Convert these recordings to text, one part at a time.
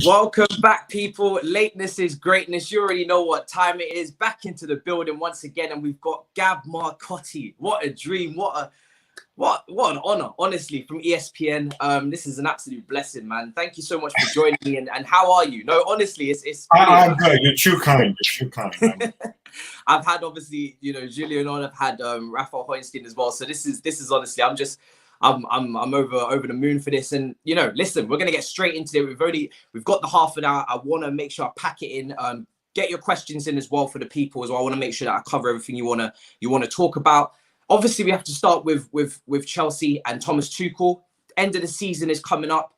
Welcome back, people. Lateness is greatness. You already know what time it is. Back into the building once again, and we've got Gab Marcotti. What a dream! What an honor, honestly, from ESPN. This is an absolute blessing, man. Thank you so much for joining me. And how are you? No, honestly, it's. I'm good. You're too kind. You're too kind. I've had obviously, Julian on. I've had Rafael Hoinstein as well. So this is honestly, I'm over the moon for this. And listen, we're gonna get straight into it. We've got the half an hour. I want to make sure I pack it in. Get your questions in as well for the people as well. I want to make sure that I cover everything you wanna talk about. Obviously, we have to start with Chelsea and Thomas Tuchel. End of the season is coming up.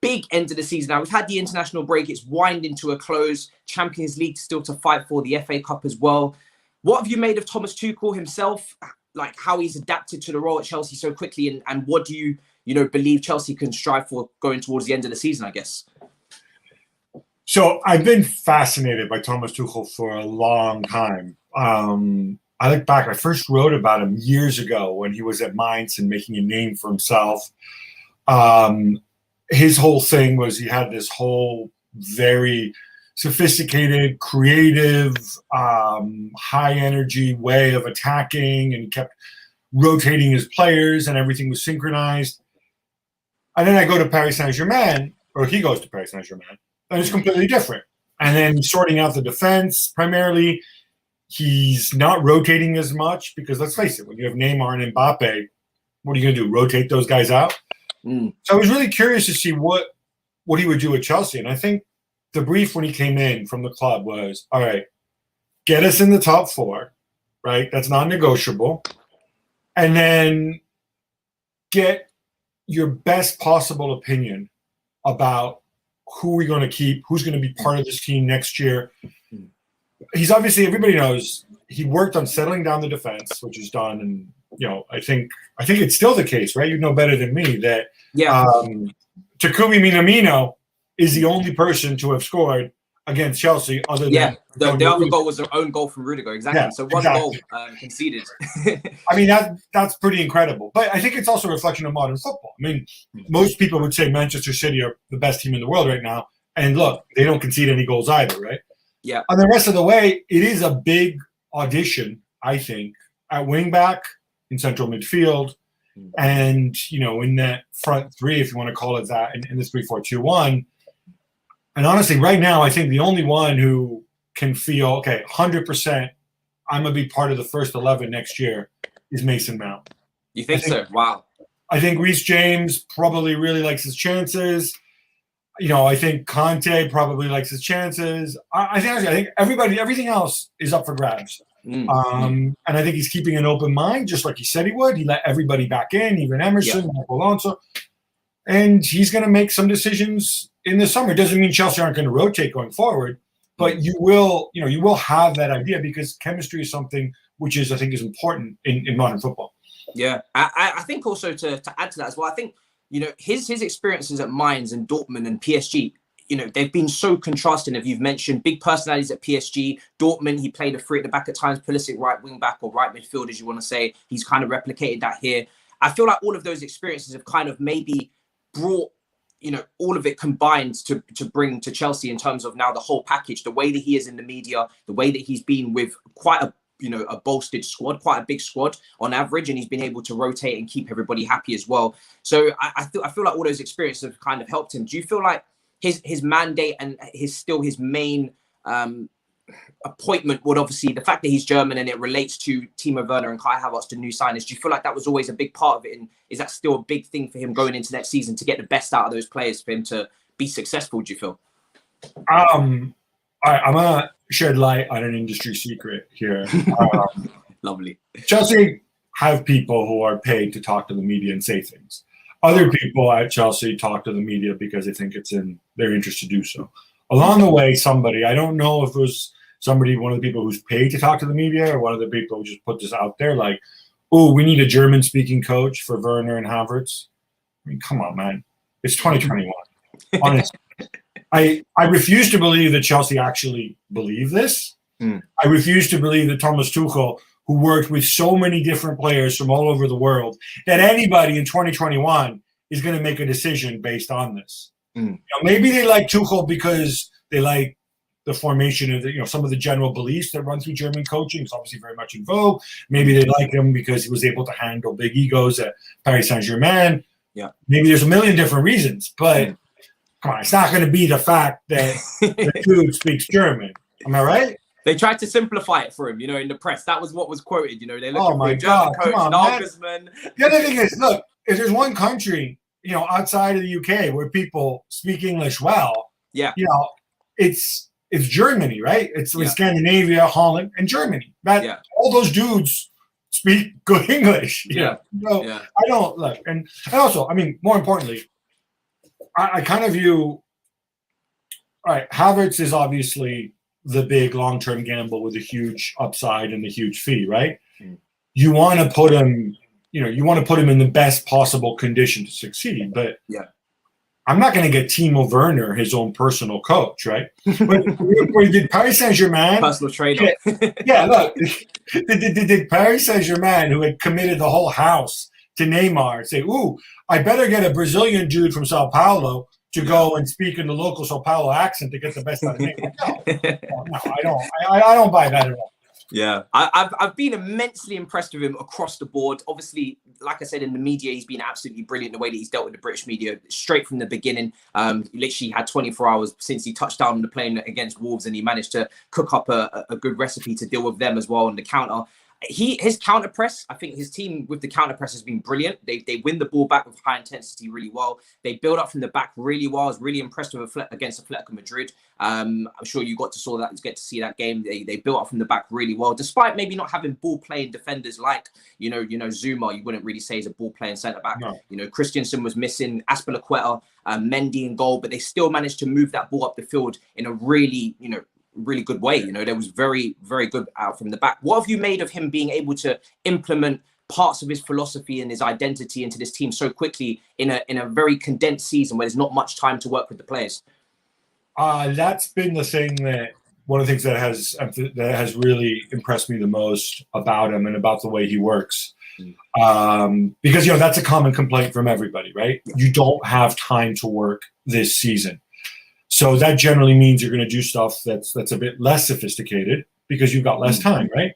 Big end of the season. Now, we've had the international break. It's winding to a close. Champions League still to fight for, the FA Cup as well. What have you made of Thomas Tuchel himself? Like how he's adapted to the role at Chelsea so quickly, and what do you believe Chelsea can strive for going towards the end of the season, I guess? So I've been fascinated by Thomas Tuchel for a long time. I look back, I first wrote about him years ago when he was at Mainz and making a name for himself. His whole thing was he had this whole very sophisticated, creative, high energy way of attacking, and he kept rotating his players and everything was synchronized. And then I go to Paris Saint-Germain, or he goes to Paris Saint-Germain, and it's completely different. And then sorting out the defense, primarily, he's not rotating as much because let's face it, when you have Neymar and Mbappe, what are you going to do? Rotate those guys out? So I was really curious to see what he would do at Chelsea. And I think the brief when he came in from the club was, all right, get us in the top four, right? That's non-negotiable. And then get your best possible opinion about who we're going to keep, who's going to be part of this team next year. He's obviously, everybody knows, he worked on settling down the defense, which is done. And, I think it's still the case, right? You know better than me that Takumi Minamino is the only person to have scored against Chelsea other than the other goal was their own goal from Rudiger. Exactly. So one goal conceded. I mean, that's pretty incredible. But I think it's also a reflection of modern football. I mean, most people would say Manchester City are the best team in the world right now. And look, they don't concede any goals either, right? Yeah. On the rest of the way, it is a big audition, I think, at wing back, in central midfield, and, in that front three, if you want to call it that, in the 3-4-2-1. And honestly, right now, I think the only one who can feel, okay, 100%, I'm going to be part of the first 11 next year is Mason Mount. You think so? Wow. I think Reece James probably really likes his chances. I think Conte probably likes his chances. I think everything else is up for grabs. And I think he's keeping an open mind, just like he said he would. He let everybody back in, even Emerson, Marco Alonso. And he's going to make some decisions in the summer. It doesn't mean Chelsea aren't going to rotate going forward, but you will have that idea because chemistry is something which I think is important in modern football. Yeah. I think also to add to that as well, I think, his experiences at Mainz and Dortmund and PSG, they've been so contrasting. If you've mentioned big personalities at PSG, Dortmund, he played a three at the back at times, Pulisic right wing back or right midfield, as you want to say. He's kind of replicated that here. I feel like all of those experiences have kind of maybe brought, all of it combined to bring to Chelsea in terms of now the whole package, the way that he is in the media, the way that he's been with quite a bolstered squad, quite a big squad on average, and he's been able to rotate and keep everybody happy as well. So I feel like all those experiences have kind of helped him. Do you feel like his mandate and his main appointment would obviously, the fact that he's German and it relates to Timo Werner and Kai Havertz, the new signers, do you feel like that was always a big part of it? And is that still a big thing for him going into next season to get the best out of those players for him to be successful, do you feel? I'm going to shed light on an industry secret here. Lovely. Chelsea have people who are paid to talk to the media and say things. Other people at Chelsea talk to the media because they think it's in their interest to do so. Along the way, somebody, I don't know if it was somebody, one of the people who's paid to talk to the media or one of the people who just put this out there like, oh, we need a German-speaking coach for Werner and Havertz. I mean, come on, man. It's 2021. Honestly. I refuse to believe that Chelsea actually believe this. I refuse to believe that Thomas Tuchel, who worked with so many different players from all over the world, that anybody in 2021 is going to make a decision based on this. Maybe they like Tuchel because they like the formation of some of the general beliefs that run through German coaching. It's obviously very much in vogue. Maybe they like him because he was able to handle big egos at Paris Saint-Germain. Yeah. Maybe there's a million different reasons, but come on, it's not going to be the fact that the dude speaks German. Am I right? They tried to simplify it for him, in the press. That was what was quoted. They're looking for a German coach, Nagelsmann. The other thing is, look, if there's one country, outside of the UK where people speak English well, it's Germany, right? It's Scandinavia, Holland, and Germany. All those dudes speak good English. I don't look, and also, more importantly, I kind of view. All right, Havertz is obviously the big long-term gamble with a huge upside and a huge fee, right? You want to put him, in the best possible condition to succeed. But I'm not going to get Timo Werner, his own personal coach, right? When did Paris Saint-Germain personal trainer? Look, did Paris Saint-Germain, who had committed the whole house to Neymar, say, "Ooh, I better get a Brazilian dude from Sao Paulo to go and speak in the local Sao Paulo accent to get the best out of me"? No, I don't buy that at all. Yeah, I've been immensely impressed with him across the board. Obviously, like I said, in the media, he's been absolutely brilliant the way that he's dealt with the British media straight from the beginning. He literally had 24 hours since he touched down on the plane against Wolves, and he managed to cook up a good recipe to deal with them as well on the counter. His counter press, I think his team with the counter press has been brilliant. They win the ball back with high intensity really well. They build up from the back really well. I was really impressed with against Atletico Madrid. I'm sure you got to see that game. They built up from the back really well, despite maybe not having ball playing defenders like Zuma. You wouldn't really say he's a ball playing centre back. No. Christensen was missing, Azpilicueta, Mendy in goal, but they still managed to move that ball up the field in a really really good way. There was very, very good out from the back. What have you made of him being able to implement parts of his philosophy and his identity into this team so quickly in a very condensed season where there's not much time to work with the players? That's been the thing one of the things that has really impressed me the most about him and about the way he works. Because that's a common complaint from everybody, right? You don't have time to work this season. So that generally means you're going to do stuff that's a bit less sophisticated because you've got less time, right?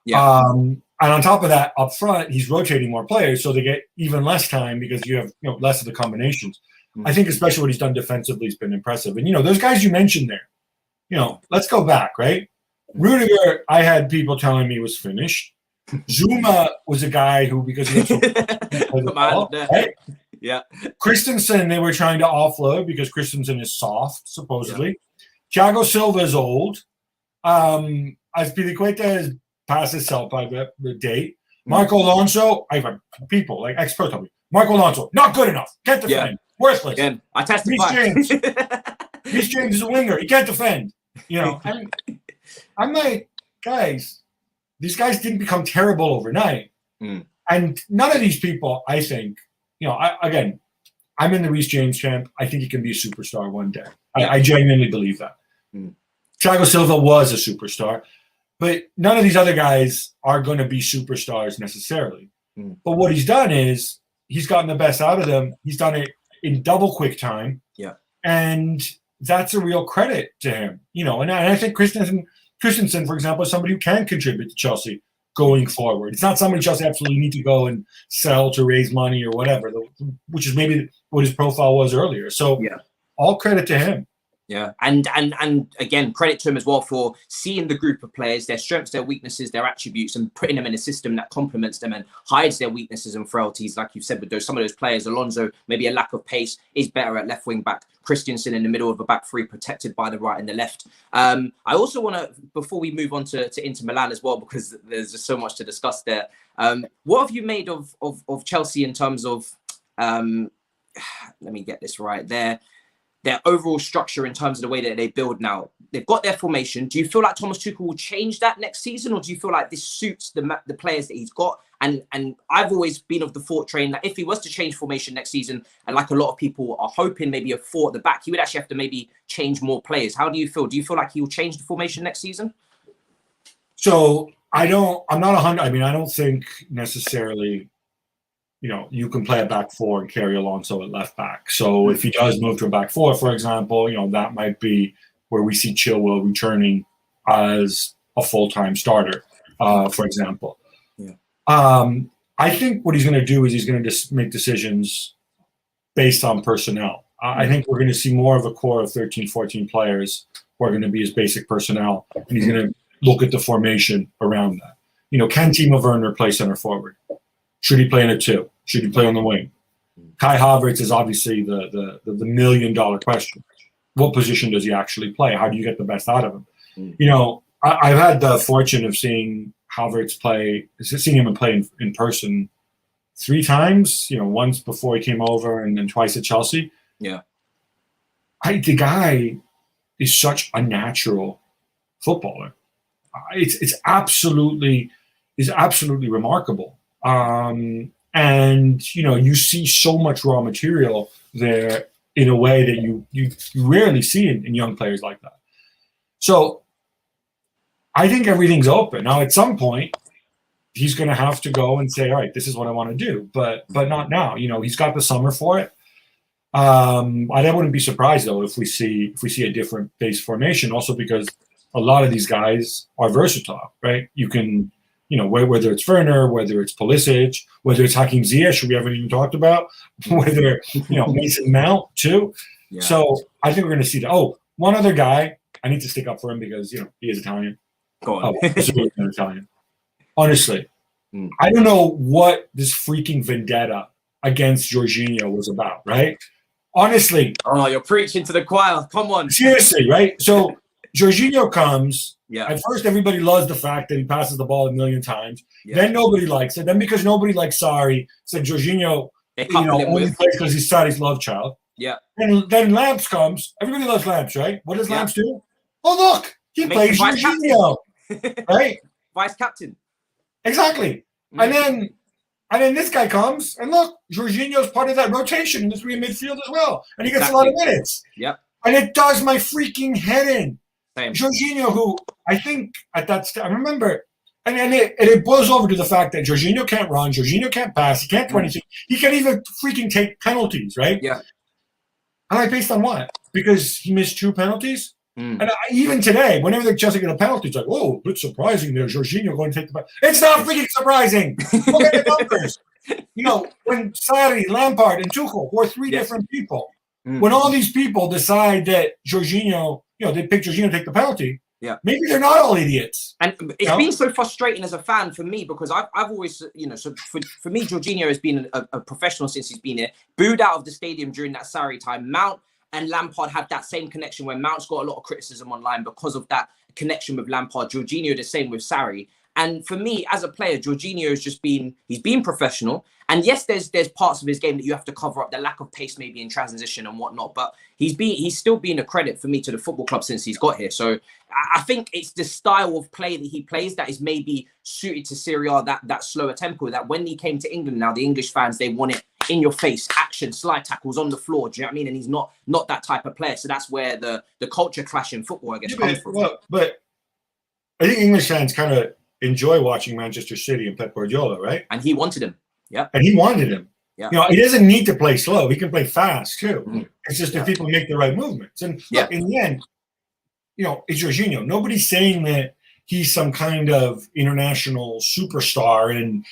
Yeah. And on top of that, up front, he's rotating more players, so they get even less time because you have less of the combinations. I think especially what he's done defensively has been impressive. And those guys you mentioned there, let's go back, right? Rudiger, I had people telling me was finished. Zuma was a guy who, because he was right? Yeah. Christensen, they were trying to offload because Christensen is soft, supposedly. Yeah. Thiago Silva is old. Azpilicueta is past his sell-by the date. Marco Alonso, I have people like expert tell me, Marco Alonso, not good enough. Can't defend. Worthless. Again, I testify. Reece James is a winger. He can't defend. I'm like, guys, these guys didn't become terrible overnight. And none of these people, I think, I'm in the Reece James camp. I think he can be a superstar one day. I genuinely believe that. Thiago Silva was a superstar, but none of these other guys are going to be superstars necessarily. But what he's done is he's gotten the best out of them. He's done it in double quick time. Yeah. And that's a real credit to him. And I think Christensen, for example, is somebody who can contribute to Chelsea going forward. It's not somebody Chelsea absolutely need to go and sell to raise money or whatever, which is maybe what his profile was earlier. So all credit to him. Yeah, and again, credit to him as well for seeing the group of players, their strengths, their weaknesses, their attributes, and putting them in a system that complements them and hides their weaknesses and frailties. Like you said, with some of those players, Alonso, maybe a lack of pace, is better at left wing back. Christensen in the middle of a back three, protected by the right and the left. I also want to, before we move on to Inter Milan as well, because there's just so much to discuss there. What have you made of Chelsea in terms of, let me get this right, their overall structure in terms of the way that they build now? They've got their formation. Do you feel like Thomas Tuchel will change that next season, or do you feel like this suits the players that he's got? And I've always been of the thought train that if he was to change formation next season, and like a lot of people are hoping, maybe a four at the back, he would actually have to maybe change more players. How do you feel? Do you feel like he will change the formation next season? So I'm not 100. I don't think necessarily you can play a back four and carry Alonso at left back. So if he does move to a back four, for example, that might be where we see Chilwell returning as a full-time starter, for example. Yeah. I think what he's going to do is he's going to just make decisions based on personnel. I think we're going to see more of a core of 13, 14 players who are going to be his basic personnel, and he's going to look at the formation around that. Can Timo Werner play center forward? Should he play in a two? Should he play on the wing? Kai Havertz is obviously the $1 million question. What position does he actually play? How do you get the best out of him? I've had the fortune of seeing Havertz seeing him play in person 3 times, once before he came over and then twice at Chelsea. Yeah. The guy is such a natural footballer. It's absolutely remarkable. And you see so much raw material there in a way that you rarely see in young players like that. So I think everything's open. Now, at some point, he's going to have to go and say, all right, this is what I want to do, but not now. He's got the summer for it. I wouldn't be surprised, though, if we see a different base formation, also because a lot of these guys are versatile, right? You can, whether it's Werner, whether it's Pulisic, whether it's Hakim Ziyech, we haven't even talked about, whether, Mason Mount, too. Yeah. So I think we're going to see that. Oh, one other guy, I need to stick up for him because, he is Italian. Go on. Italian. Honestly, I don't know what this freaking vendetta against Jorginho was about, right? Honestly. Oh, you're preaching to the choir. Come on. Seriously, right? So Jorginho comes. Yeah. At first, everybody loves the fact that he passes the ball 1 million times. Yeah. Then nobody likes it. Then because nobody likes Sarri, said Jorginho, only plays because he's Sarri's love child. Yeah. Then Lamps comes. Everybody loves Lamps, right? What does Lamps do? Oh, look, he plays Jorginho, right? Vice captain. Exactly. Mm-hmm. And then this guy comes, and look, Jorginho's part of that rotation in the 3 midfield as well. And he gets a lot of minutes. Yep. And it does my freaking head in. Same. Jorginho, who I think at that I remember, and it boils over to the fact that Jorginho can't run, Jorginho can't pass, he can't do anything. He can't even freaking take penalties, right? Yeah. And based on what? Because he missed 2 penalties? And even today, whenever Chelsea get a penalty, it's like, whoa, a bit surprising there. Jorginho going to take the penalty. It's not freaking surprising. Look at the numbers. When Sarri, Lampard, and Tuchel were 3 different people, when all these people decide that Jorginho, they pick Jorginho to take the penalty, maybe they're not all idiots. And it's been so frustrating as a fan for me because I've always, so for me, Jorginho has been a professional since he's been here. Booed out of the stadium during that Sarri time. Mount and Lampard had that same connection where Mount's got a lot of criticism online because of that connection with Lampard. Jorginho the same with Sarri. And for me, as a player, Jorginho has he's been professional. And yes, there's parts of his game that you have to cover up, the lack of pace maybe in transition and whatnot. But he's still been a credit for me to the football club since he's got here. So I think it's the style of play that he plays that is maybe suited to Serie A, that slower tempo, that when he came to England now, the English fans, they want it in your face, action, slide tackles on the floor. Do you know what I mean? And he's not that type of player. So that's where the culture clash in football, I guess, comes from. Well, but I think English fans kind of enjoy watching Manchester City and Pep Guardiola, right? And he wanted him. Yeah. And he wanted him. Yeah. He doesn't need to play slow. He can play fast too. It's just if people make the right movements. And look, in the end, it's Jorginho. Nobody's saying that he's some kind of international superstar and,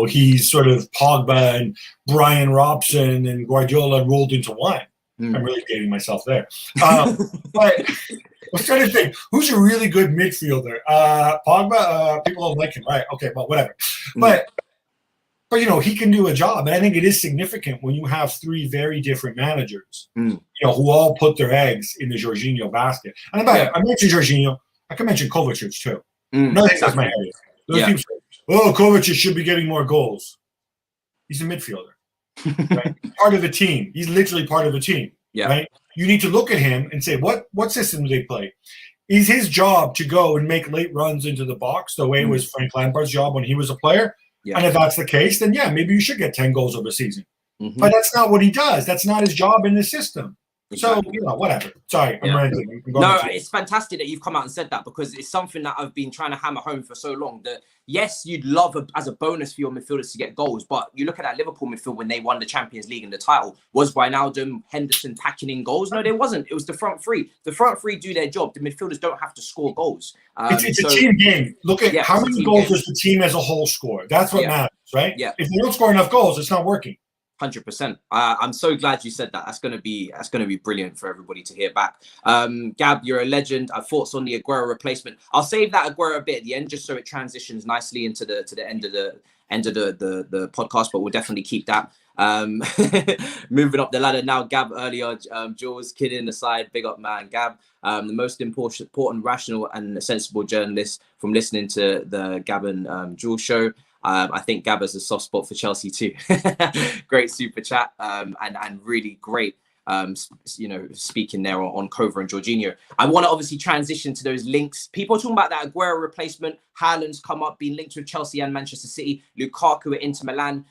he's sort of Pogba and Brian Robson and Guardiola rolled into one. I'm really dating myself there. But I was trying to think, who's a really good midfielder? Pogba, people don't like him. Right. Okay, well, whatever. But he can do a job. And I think it is significant when you have 3 very different managers, who all put their eggs in the Jorginho basket. And I mentioned Jorginho. I can mention Kovacic too. Another thing that's my head. Those people say, Kovacic should be getting more goals. He's a midfielder. Right? Part of a team. He's literally part of a team. Yeah. Right? You need to look at him and say, what system do they play? Is his job to go and make late runs into the box the way it was Frank Lampard's job when he was a player? Yeah. And if that's the case, then maybe you should get 10 goals over a season. But that's not what he does. That's not his job in the system. Exactly. So, whatever. Sorry, I'm ranting. No, it's fantastic that you've come out and said that, because it's something that I've been trying to hammer home for so long. That yes, you'd love as a bonus for your midfielders to get goals, but you look at that Liverpool midfield when they won the Champions League and the title. Was Wijnaldum, Henderson packing in goals? No, there wasn't. It was the front three. The front three do their job. The midfielders don't have to score goals. It's a team game. Look at how many goals does the team as a whole score. That's what matters, right? Yeah. If you don't score enough goals, it's not working. 100%. I'm so glad you said that. That's gonna be brilliant for everybody to hear back. Gab, you're a legend. Thoughts on the Aguero replacement? I'll save that Aguero a bit at the end, just so it transitions nicely into the end of the podcast. But we'll definitely keep that. Moving up the ladder now. Gab earlier, Jules kidding aside, big up man. Gab, the most important, rational, and sensible journalist from listening to the Gab and Jules show. I think Gab has a soft spot for Chelsea too. Great super chat, and really great, speaking there on Kova and Jorginho. I want to obviously transition to those links. People are talking about that Aguero replacement. Haaland's come up, being linked with Chelsea and Manchester City. Lukaku at Inter Milan.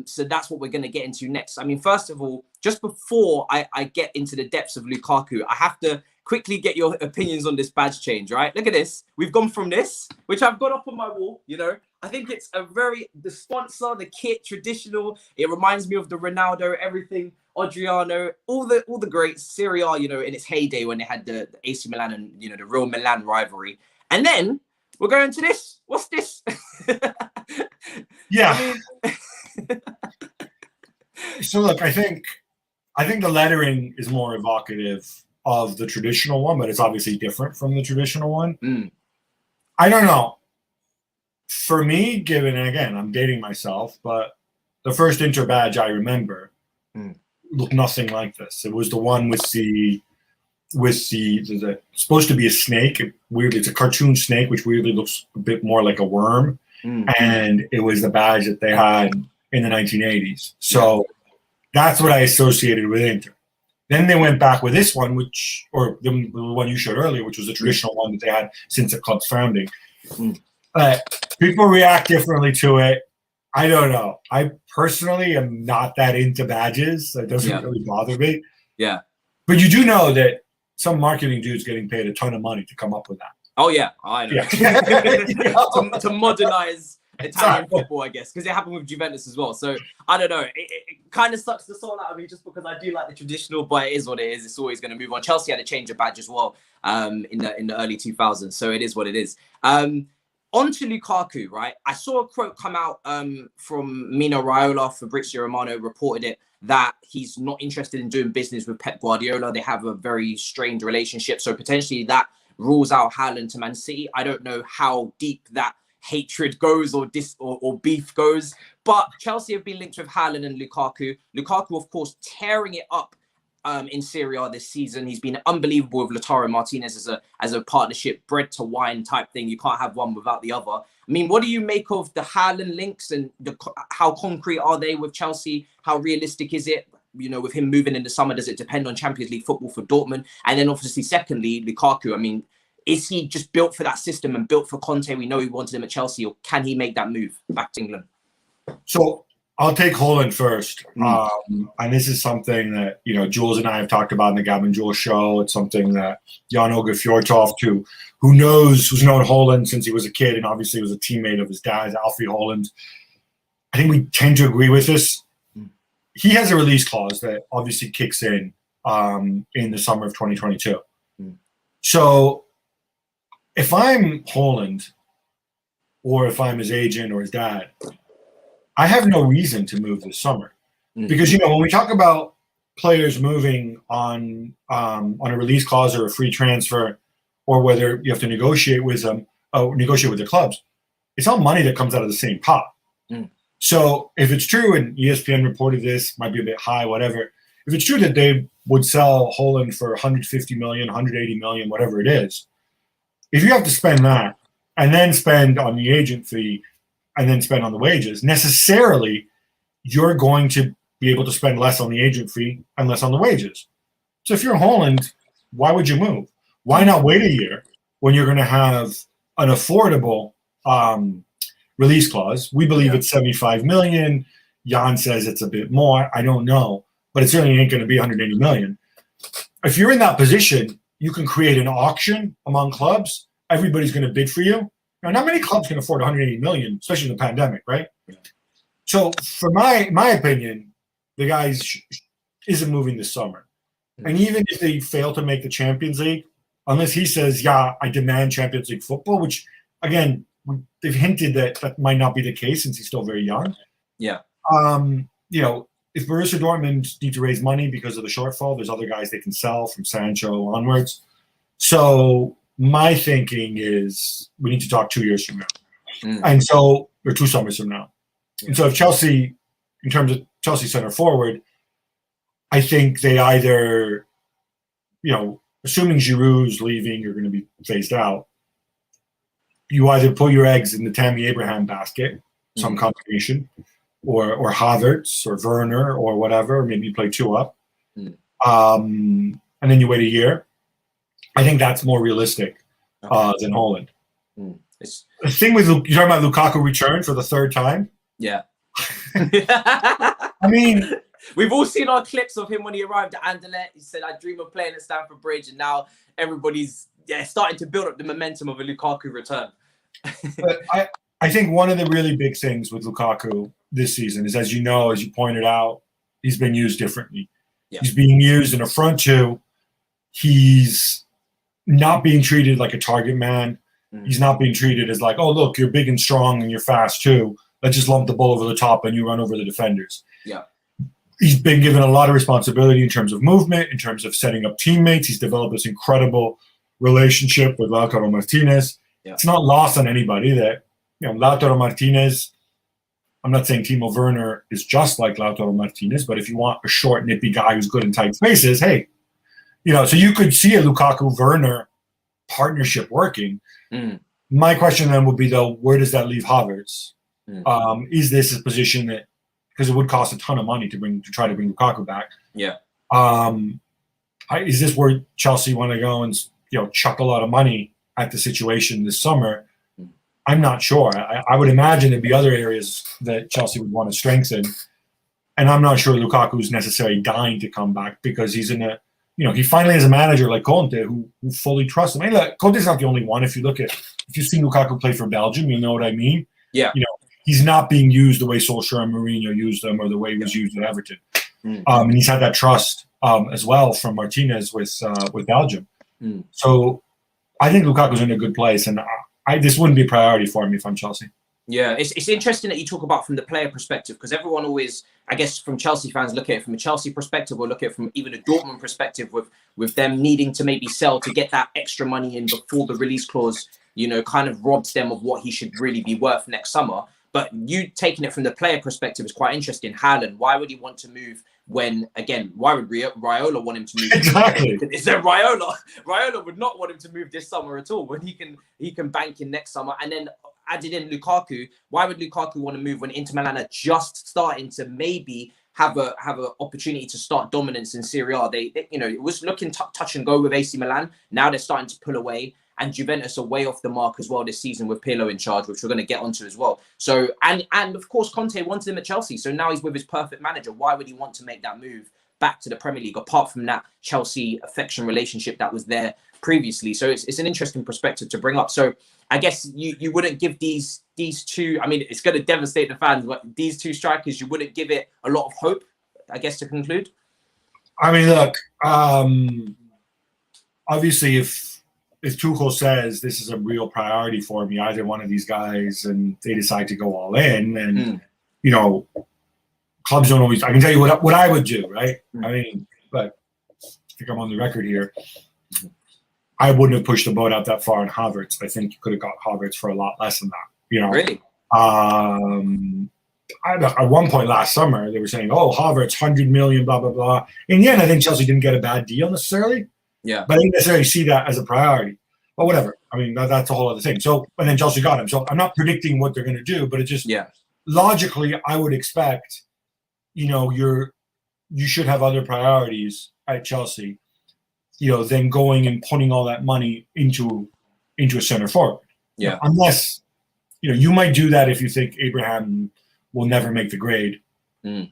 So that's what we're going to get into next. I mean, first of all, just before I get into the depths of Lukaku, I have to quickly get your opinions on this badge change, right? Look at this. We've gone from this, which I've got up on my wall, I think it's the sponsor, the kit, traditional. It reminds me of the Ronaldo, everything, Adriano, all the greats, Serie A, in its heyday when they had the AC Milan and, the real Milan rivalry. And then we're going to this. What's this? Yeah. So look, I think the lettering is more evocative of the traditional one, but it's obviously different from the traditional one. I don't know. For me, given, and again, I'm dating myself, but the first Inter badge I remember looked nothing like this. It was the one with the supposed to be a snake. It's a cartoon snake, which weirdly looks a bit more like a worm. And it was the badge that they had in the 1980s. So that's what I associated with Inter. Then they went back with this one, the one you showed earlier, which was the traditional one that they had since the club's founding. People react differently to it. I don't know. I personally am not that into badges. It doesn't really bother me. Yeah. But you do know that some marketing dude's getting paid a ton of money to come up with that. Oh, yeah. I know. Yeah. to modernize Italian football, I guess, because it happened with Juventus as well. So, I don't know. It kind of sucks the soul out of me just because I do like the traditional, but it is what it is. It's always going to move on. Chelsea had to change a badge as well in the early 2000s. So, it is what it is. On to Lukaku, right? I saw a quote come out from Mino Raiola. Fabrizio Romano reported it, that he's not interested in doing business with Pep Guardiola. They have a very strained relationship. So potentially that rules out Haaland to Man City. I don't know how deep that hatred goes or beef goes. But Chelsea have been linked with Haaland and Lukaku. Lukaku, of course, tearing it up in Serie A this season. He's been unbelievable with Lautaro Martinez as a partnership, bread to wine type thing. You can't have one without the other. I mean, what do you make of the Haaland links and how concrete are they with Chelsea? How realistic is it? With him moving in the summer, does it depend on Champions League football for Dortmund? And then obviously, secondly, Lukaku. I mean, is he just built for that system and built for Conte? We know he wanted him at Chelsea, or can he make that move back to England? So I'll take Haaland first. And this is something that, Jules and I have talked about in the Gab&Juls Show. It's something that Jan-Åge Fjørtoft, who's known Haaland since he was a kid and obviously was a teammate of his dad, Alfie Haaland. I think we tend to agree with this. He has a release clause that obviously kicks in the summer of 2022. So if I'm Haaland, or if I'm his agent or his dad, I have no reason to move this summer. Because, when we talk about players moving on a release clause or a free transfer, or whether you have to negotiate with them, negotiate with the clubs, it's all money that comes out of the same pot. So if it's true, and ESPN reported this, might be a bit high, whatever. If it's true that they would sell Haaland for 150 million, 180 million, whatever it is, if you have to spend that and then spend on the agent fee and then spend on the wages, necessarily you're going to be able to spend less on the agent fee and less on the wages. So if you're Haaland, why would you move? Why not wait a year when you're going to have an affordable release clause? We believe it's 75 million. Jan says it's a bit more. I don't know, but it certainly ain't going to be 180 million. if you're in that position, you can create an auction among clubs. Everybody's going to bid for you. Now, not many clubs can afford 180 million, especially in the pandemic, right? Yeah. So, for my opinion, the guy isn't moving this summer. Mm-hmm. And even if they fail to make the Champions League, unless he says, yeah, I demand Champions League football, which, again, they've hinted that might not be the case since he's still very young. Yeah. If Borussia Dortmund need to raise money because of the shortfall, there's other guys they can sell from Sancho onwards. So my thinking is we need to talk 2 years from now. And so, or 2 summers from now. Yeah. And so if Chelsea, in terms of Chelsea center forward, I think they either, assuming Giroud's leaving, you're going to be phased out. You either put your eggs in the Tammy Abraham basket, some combination, or Havertz or Werner or whatever. Maybe you play 2 up, and then you wait a year. I think that's more realistic than Haaland. The thing with you're talking about Lukaku return for the 3rd time. Yeah. I mean, we've all seen our clips of him when he arrived at Anderlecht. He said, "I dream of playing at Stamford Bridge," and now everybody's starting to build up the momentum of a Lukaku return. But I think one of the really big things with Lukaku this season is, as you pointed out, he's been used differently. Yeah. He's being used in a front 2. He's not being treated like a target man. He's not being treated as like, oh, look, you're big and strong and you're fast too. Let's just lump the ball over the top and you run over the defenders. Yeah. He's been given a lot of responsibility in terms of movement, in terms of setting up teammates. He's developed this incredible relationship with Lautaro Martinez. Yeah. It's not lost on anybody that, Lautaro Martinez, I'm not saying Timo Werner is just like Lautaro Martinez, but if you want a short, nippy guy who's good in tight spaces, hey, so you could see a Lukaku-Werner partnership working. My question then would be, though, where does that leave Havertz? Is this a position that, because it would cost a ton of money to try to bring Lukaku back? Yeah. Is this where Chelsea want to go and chuck a lot of money at the situation this summer? I'm not sure. I would imagine there'd be other areas that Chelsea would want to strengthen, and I'm not sure Lukaku's necessarily dying to come back because he's in a. He finally has a manager like Conte who fully trusts him. Hey, look, Conte's not the only one. If you've seen Lukaku play for Belgium, you know what I mean. Yeah. He's not being used the way Solskjaer and Mourinho used them or the way he was used at Everton. And he's had that trust as well from Martinez with Belgium. So I think Lukaku's in a good place, and this wouldn't be a priority for me if I'm Chelsea. Yeah, it's interesting that you talk about from the player perspective, because everyone always, I guess, from Chelsea fans, look at it from a Chelsea perspective or look at it from even a Dortmund perspective with them needing to maybe sell to get that extra money in before the release clause, kind of robs them of what he should really be worth next summer. But you taking it from the player perspective is quite interesting. Haaland, why would he want to move when, again, why would Raiola want him to move? Exactly. Is there Raiola? Raiola would not want him to move this summer at all when he can bank in next summer. And then added in Lukaku, why would Lukaku want to move when Inter Milan are just starting to maybe have a opportunity to start dominance in Serie A? They it was looking touch and go with AC Milan. Now they're starting to pull away. And Juventus are way off the mark as well this season with Pirlo in charge, which we're going to get onto as well. So, and of course, Conte wanted him at Chelsea. So now he's with his perfect manager. Why would he want to make that move back to the Premier League, apart from that Chelsea affection relationship that was there previously? So it's an interesting perspective to bring up. So I guess you wouldn't give these 2, I mean, it's going to devastate the fans, but these 2 strikers, you wouldn't give it a lot of hope, I guess, to conclude? I mean, look, obviously, if Tuchel says this is a real priority for me, either one of these guys, and they decide to go all in, and clubs don't always. I can tell you what I would do, right? I mean, but I think I'm on the record here. I wouldn't have pushed the boat out that far on Havertz. I think you could have got Havertz for a lot less than that. Really? At one point last summer, they were saying, "Oh, Havertz, 100 million, blah blah blah." In the end, I think Chelsea didn't get a bad deal necessarily. Yeah, but I didn't necessarily see that as a priority. But whatever. I mean, that's a whole other thing. So, and then Chelsea got him. So I'm not predicting what they're going to do, but it just logically, I would expect, you should have other priorities at Chelsea, than going and putting all that money into a center forward. Yeah. Unless, you might do that if you think Abraham will never make the grade, which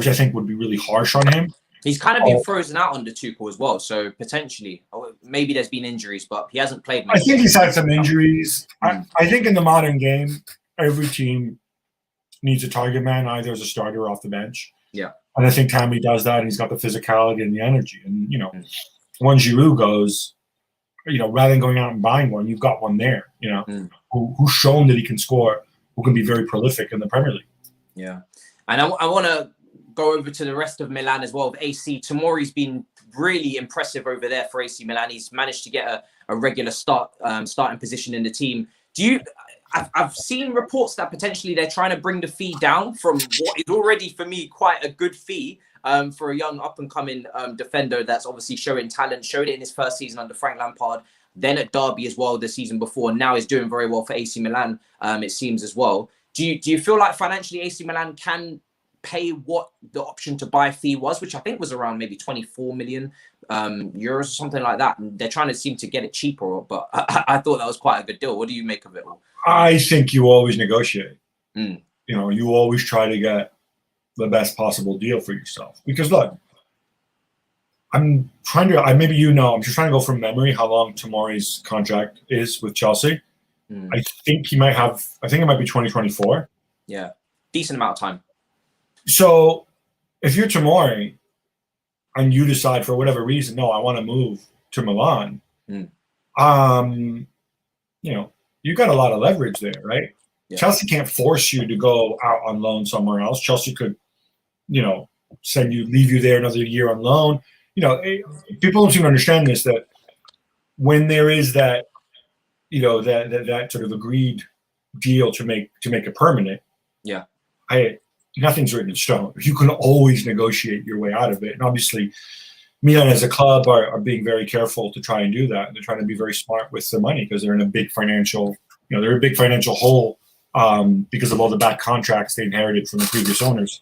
I think would be really harsh on him. He's kind of been frozen out under Tuchel as well, so potentially, maybe there's been injuries, but he hasn't played much. I think he's had some injuries. I think in the modern game, every team needs a target man, either as a starter or off the bench. Yeah. And I think Tammy does that, and he's got the physicality and the energy. And, when Giroud goes, rather than going out and buying one, you've got one there, who's shown that he can score, who can be very prolific in the Premier League. Yeah. And I want to go over to the rest of Milan as well. With AC, Tomori's been really impressive over there for AC Milan. He's managed to get a regular starting position in the team. I've seen reports that potentially they're trying to bring the fee down from what is already, for me, quite a good fee for a young up-and-coming defender that's obviously showing talent, showed it in his first season under Frank Lampard, then at Derby as well the season before, and now he's doing very well for AC Milan, it seems as well. Do you feel like financially AC Milan can pay what the option to buy fee was, which I think was around maybe 24 million euros or something like that? And they're trying to seem to get it cheaper, but I thought that was quite a good deal. What do you make of it all? I think you always negotiate. You always try to get the best possible deal for yourself. Because look, I'm just trying to go from memory how long Tomori's contract is with Chelsea. I think it might be 2024. Yeah. Decent amount of time. So if you're Tomori and you decide for whatever reason, no, I want to move to Milan, you've got a lot of leverage there, right? Yeah. Chelsea can't force you to go out on loan somewhere else. Chelsea could, leave you there another year on loan. People don't seem to understand this, that when there is that, that sort of agreed deal to make it permanent. Yeah. Nothing's written in stone. You can always negotiate your way out of it. And obviously, Milan as a club are being very careful to try and do that. They're trying to be very smart with their money because they're in a big financial, hole because of all the bad contracts they inherited from the previous owners.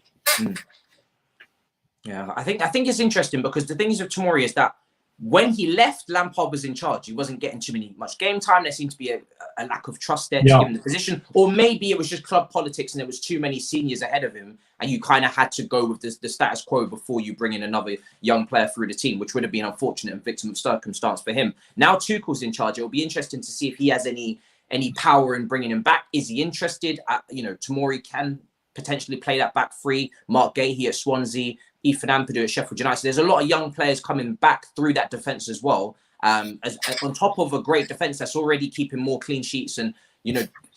Yeah, I think it's interesting because the thing is with Tomori is that when he left, Lampard was in charge. He wasn't getting much game time. There seemed to be a lack of trust there to give him the position. Or maybe it was just club politics and there was too many seniors ahead of him and you kind of had to go with the status quo before you bring in another young player through the team, which would have been unfortunate and victim of circumstance for him. Now Tuchel's in charge. It'll be interesting to see if he has any power in bringing him back. Is he interested? Tomori can potentially play that back three. Mark Gahey at Swansea, Ethan Ampadu at Sheffield United. So there's a lot of young players coming back through that defence as well. As on top of a great defence that's already keeping more clean sheets and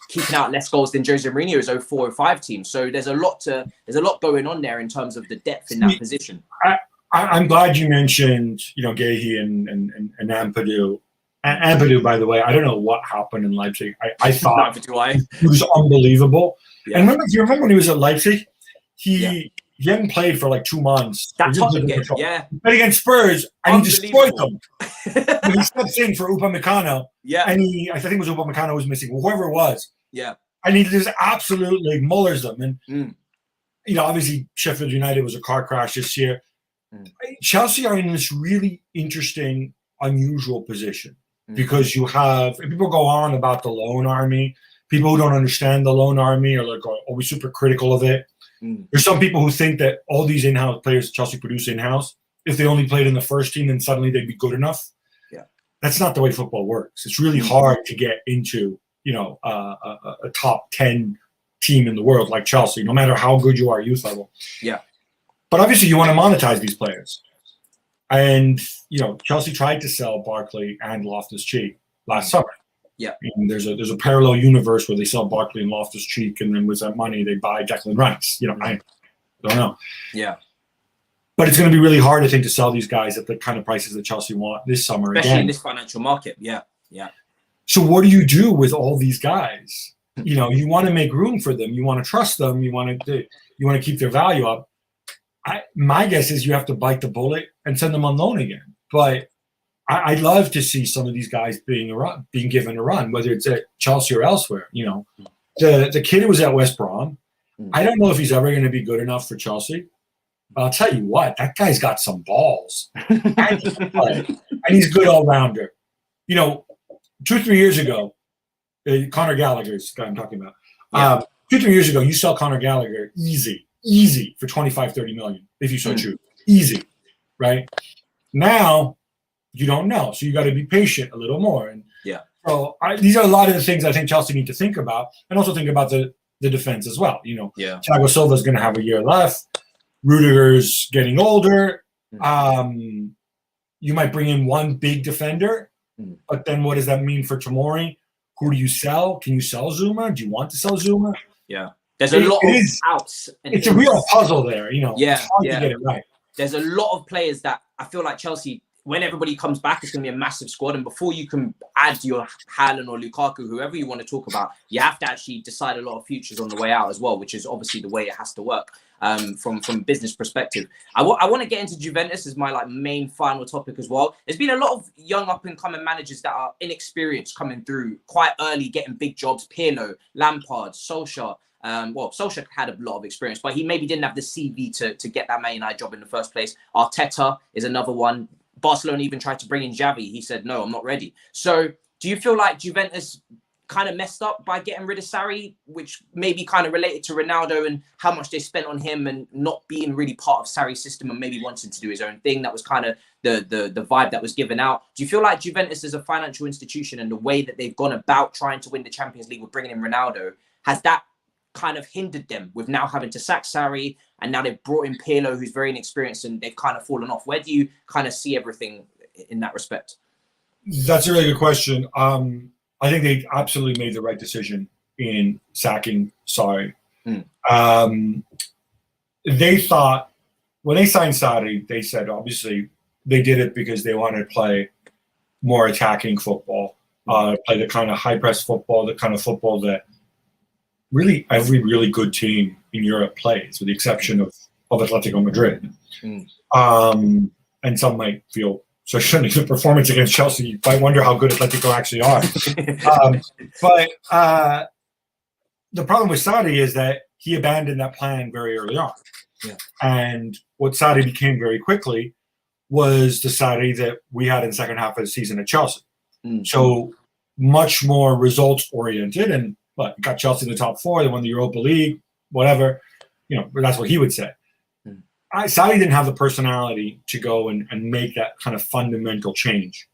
keeping out less goals than Jose Mourinho's 04-05 team. So there's a lot going on there in terms of the depth in that position. I'm glad you mentioned Gahey and Ampadu. And Ampadu, by the way, I don't know what happened in Leipzig. I thought he was unbelievable. Yeah. And do you remember when he was at Leipzig? He hadn't played for like 2 months. That Tottenham game, yeah. He played against Spurs, and he destroyed them. He steps in for Upamecano, and I think it was Upamecano was missing, whoever it was. Yeah. And he just absolutely mullers them. And, obviously Sheffield United was a car crash this year. Chelsea are in this really interesting, unusual position because you have, people go on about the loan army. People who don't understand the loan army are like always super critical of it. There's some people who think that all these in-house players Chelsea produce in-house, if they only played in the first team, then suddenly they'd be good enough. Yeah, that's not the way football works. It's really hard to get into, a top 10 team in the world like Chelsea, no matter how good you are at youth level. Yeah, but obviously you want to monetize these players, and Chelsea tried to sell Barkley and Loftus-Cheek last summer. Yeah, and there's a parallel universe where they sell Barkley and Loftus-Cheek, and then with that money they buy Declan Rice. I don't know. Yeah, but it's going to be really hard, I think, to sell these guys at the kind of prices that Chelsea want this summer, especially in this financial market. Yeah. So what do you do with all these guys? You want to make room for them. You want to trust them. You want to keep their value up. My guess is you have to bite the bullet and send them on loan again, but. I'd love to see some of these guys being given a run, whether it's at Chelsea or elsewhere. The kid who was at West Brom, I don't know if he's ever going to be good enough for Chelsea. But I'll tell you what, that guy's got some balls, and he's a good all rounder. 2-3 years ago, Conor Gallagher's the guy I'm talking about. 2-3 years ago, you saw Conor Gallagher easy for 25-30 million if you so choose, easy. right? Now you don't know, so you got to be patient a little more. And yeah, so these are a lot of the things I think Chelsea need to think about, and also think about the defense as well. Thiago Silva's going to have a year left. Rudiger's getting older. You might bring in one big defender, but then what does that mean for Tomori? Who do you sell? Can you sell Zuma? Do you want to sell Zuma? Yeah. There's a lot of outs. It's a real puzzle there, Yeah, it's hard to get it right. There's a lot of players that I feel like Chelsea, when everybody comes back, it's going to be a massive squad. And before you can add your Haaland or Lukaku, whoever you want to talk about, you have to actually decide a lot of futures on the way out as well, which is obviously the way it has to work from business perspective. I want to get into Juventus as my main final topic as well. There's been a lot of young up-and-coming managers that are inexperienced coming through quite early, getting big jobs. Pirlo, Lampard, Solskjaer. Solskjaer had a lot of experience, but he maybe didn't have the CV to get that Man United job in the first place. Arteta is another one. Barcelona even tried to bring in Xavi. He said, no, I'm not ready. So do you feel like Juventus kind of messed up by getting rid of Sarri, which maybe kind of related to Ronaldo and how much they spent on him and not being really part of Sarri's system and maybe wanting to do his own thing? That was kind of the vibe that was given out. Do you feel like Juventus as a financial institution and the way that they've gone about trying to win the Champions League with bringing in Ronaldo, has that kind of hindered them with now having to sack Sarri, and now they've brought in Pirlo, who's very inexperienced, and they've kind of fallen off? Where do you kind of see everything in that respect? That's a really good question. I think they absolutely made the right decision in sacking Sarri. They thought, when they signed Sarri, they said, obviously, they did it because they wanted to play more attacking football, play the kind of high-press football, the kind of football that really every really good team in Europe plays, with the exception of Atletico Madrid. And some might feel, especially the performance against Chelsea, you might wonder how good Atletico actually are. But the problem with Sarri is that he abandoned that plan very early on. And what Sarri became very quickly was the Sarri that we had in the second half of the season at Chelsea. So much more results-oriented, and got Chelsea in the top four. They won the Europa League, whatever. That's what he would say. Sarri didn't have the personality to go and make that kind of fundamental change.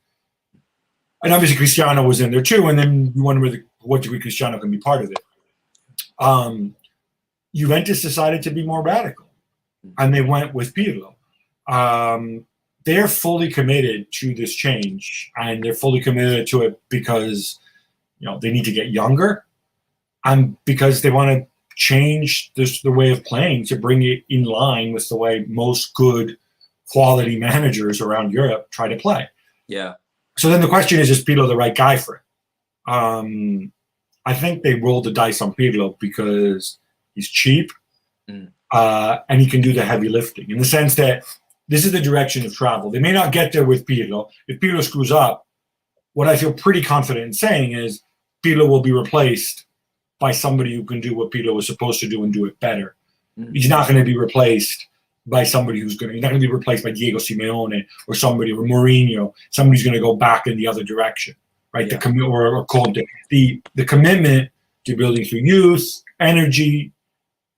And obviously Cristiano was in there too, and then you wonder what degree Cristiano can be part of it. Juventus decided to be more radical, and they went with Pirlo. They're fully committed to this change, and they're fully committed to it because they need to get younger, and because they want to change the way of playing to bring it in line with the way most good quality managers around Europe try to play. Yeah. So then the question is Pirlo the right guy for it? I think they rolled the dice on Pirlo because he's cheap and he can do the heavy lifting, in the sense that this is the direction of travel. They may not get there with Pirlo. If Pirlo screws up, what I feel pretty confident in saying is Pirlo will be replaced by somebody who can do what Pirlo was supposed to do and do it better. He's not going to be replaced by somebody he's not going to be replaced by Diego Simeone or Mourinho. Somebody's going to go back in the other direction, right? Yeah. Or Conte. The commitment to building through youth, energy,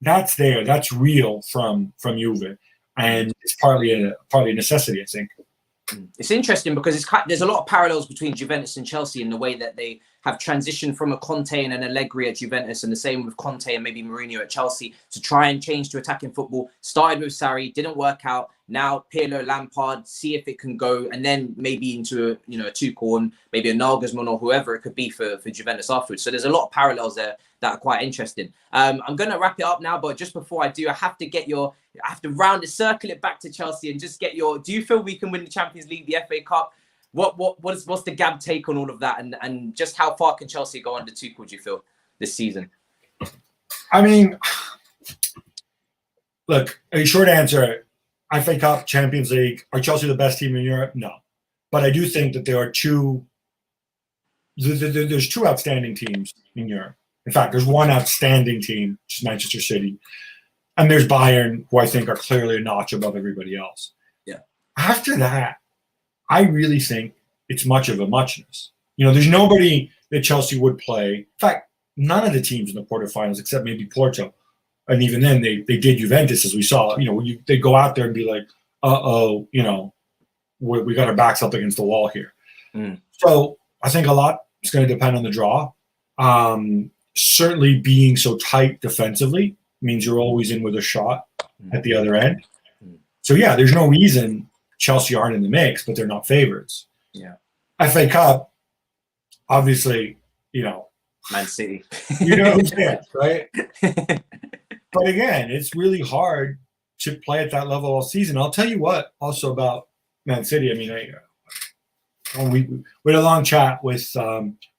that's there. That's real from Juve, and it's partly a necessity, I think. It's interesting because there's a lot of parallels between Juventus and Chelsea in the way that they have transitioned from a Conte and an Allegri at Juventus, and the same with Conte and maybe Mourinho at Chelsea, to try and change to attacking football. Started with Sarri, didn't work out. Now Pirlo, Lampard, see if it can go, and then maybe into a Tuchel and maybe a Nagelsmann or whoever it could be for Juventus afterwards. So there's a lot of parallels there that are quite interesting. I'm going to wrap it up now, but just before I do, I have to circle it back to Chelsea and just get do you feel we can win the Champions League, the FA Cup? What's the Gab take on all of that, and just how far can Chelsea go under Tuchel, do you feel, this season? I mean, look, a short answer, FA Cup, Champions League. Are Chelsea the best team in Europe? No. But I do think that there are there's two outstanding teams in Europe. In fact, there's one outstanding team, which is Manchester City. And there's Bayern, who I think are clearly a notch above everybody else. Yeah. After that, I really think it's much of a muchness. There's nobody that Chelsea would play. In fact, none of the teams in the quarterfinals, except maybe Porto. And even then, they did Juventus, as we saw. They go out there and be like, you know, we got our backs up against the wall here. So I think a lot is going to depend on the draw. Certainly being so tight defensively means you're always in with a shot at the other end. So yeah, there's no reason Chelsea aren't in the mix, but they're not favorites. Yeah. FA Cup, obviously, you know, Man City. You know who's there, right? But again, it's really hard to play at that level all season. I'll tell you what, also about Man City. I mean, we had a long chat with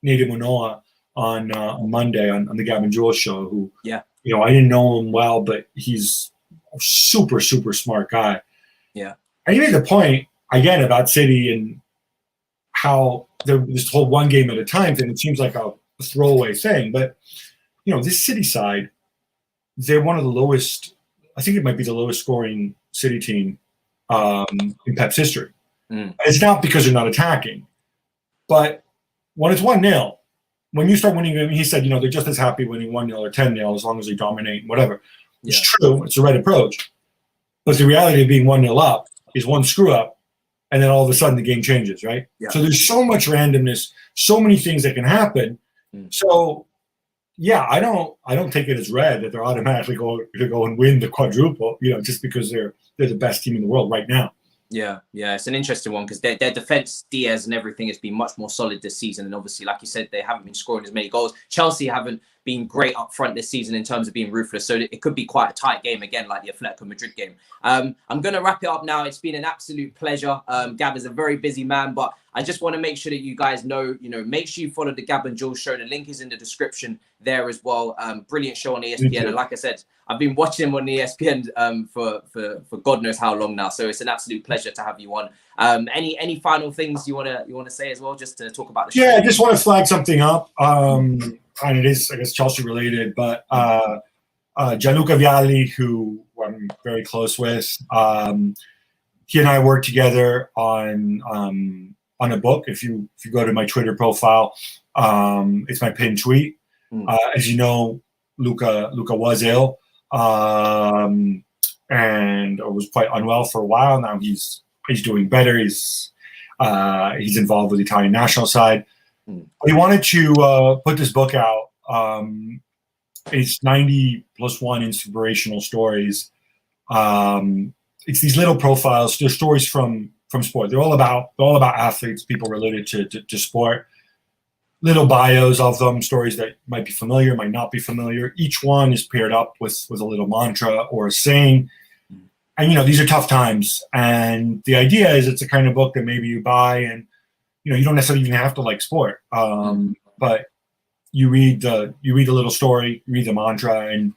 Nadia Manoa on Monday on the Gab&Juls Show. Who, yeah, you know, I didn't know him well, but he's a super, super smart guy. Yeah, and he made the point again about City and how this whole one game at a time thing. It seems like a throwaway thing, but you know, this City side, they're one of the lowest. I think it might be the lowest scoring City team in Pep's history. It's not because they're not attacking, but when it's 1-0, when you start winning, he said, you know, they're just as happy winning 1-0 or 10-0 as long as they dominate and whatever. Yeah. It's true. It's the right approach. But the reality of being 1-0 up is one screw up, and then all of a sudden the game changes, right? Yeah. So there's so much randomness, so many things that can happen. So yeah, I don't take it as read that they're automatically going to go and win the quadruple, you know, just because they're the best team in the world right now. Yeah, it's an interesting one because their defense, Diaz and everything has been much more solid this season. And obviously, like you said, they haven't been scoring as many goals. Chelsea haven't been great up front this season in terms of being ruthless. So it could be quite a tight game again, like the Atletico Madrid game. I'm going to wrap it up now. It's been an absolute pleasure. Gab is a very busy man, but I just want to make sure that you guys know, you know, make sure you follow the Gab&Juls Show. The link is in the description there as well. Brilliant show on ESPN. And like I said, I've been watching him on ESPN for God knows how long now. So it's an absolute pleasure to have you on. Any final things you wanna say as well, just to talk about the show? Yeah, I just want to flag something up. And it is, I guess, Chelsea related, but Gianluca Vialli, who I'm very close with, he and I worked together on a book. If you go to my Twitter profile, it's my pinned tweet. As you know, Luca was ill and was quite unwell for a while. Now he's doing better. He's involved with the Italian national side. He wanted to put this book out. It's 90+1 inspirational stories. It's these little profiles. They're stories from sport. They're all about athletes, people related to sport. Little bios of them, stories that might be familiar, might not be familiar. Each one is paired up with a little mantra or a saying. And, you know, these are tough times. And the idea is it's a kind of book that maybe you buy and, you know, you don't necessarily even have to like sport. But you read the little story, you read the mantra, and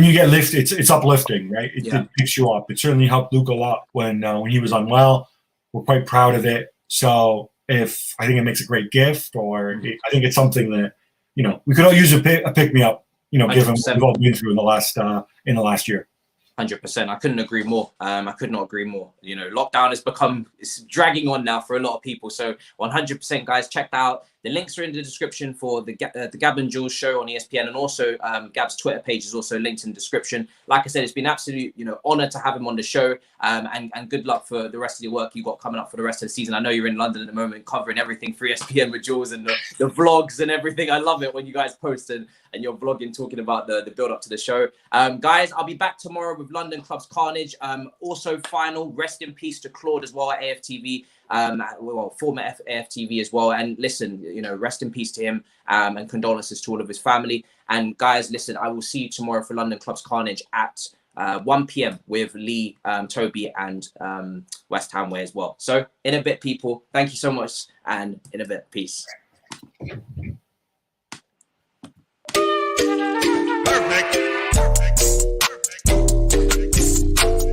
you get lifted. It's uplifting, right? It picks you up. It certainly helped Luke a lot when he was unwell. We're quite proud of it. So I think it makes a great gift, or I think it's something that, you know, we could all use a pick me up, you know, 100%. Given what we've all been through in the last year. 100%. I couldn't agree more. I could not agree more. You know, lockdown it's dragging on now for a lot of people. So 100%, guys, check that out. The links are in the description for the Gab&Juls Show on ESPN, and also Gab's Twitter page is also linked in the description. Like I said, it's been absolute, you know, honor to have him on the show, and good luck for the rest of the work you got coming up for the rest of the season. I know you're in London at the moment covering everything for ESPN with Jules and the vlogs and everything. I love it when you guys post and you're vlogging, talking about the build up to the show. Guys, I'll be back tomorrow with London Club's Carnage. Also, final rest in peace to Claude as well at AFTV. Former AFTV as well. And listen, you know, rest in peace to him, and condolences to all of his family. And guys, listen, I will see you tomorrow for London Club's Carnage at 1 p.m. with Lee, Toby, and West Ham Way as well. So in a bit, people, thank you so much, and in a bit, peace.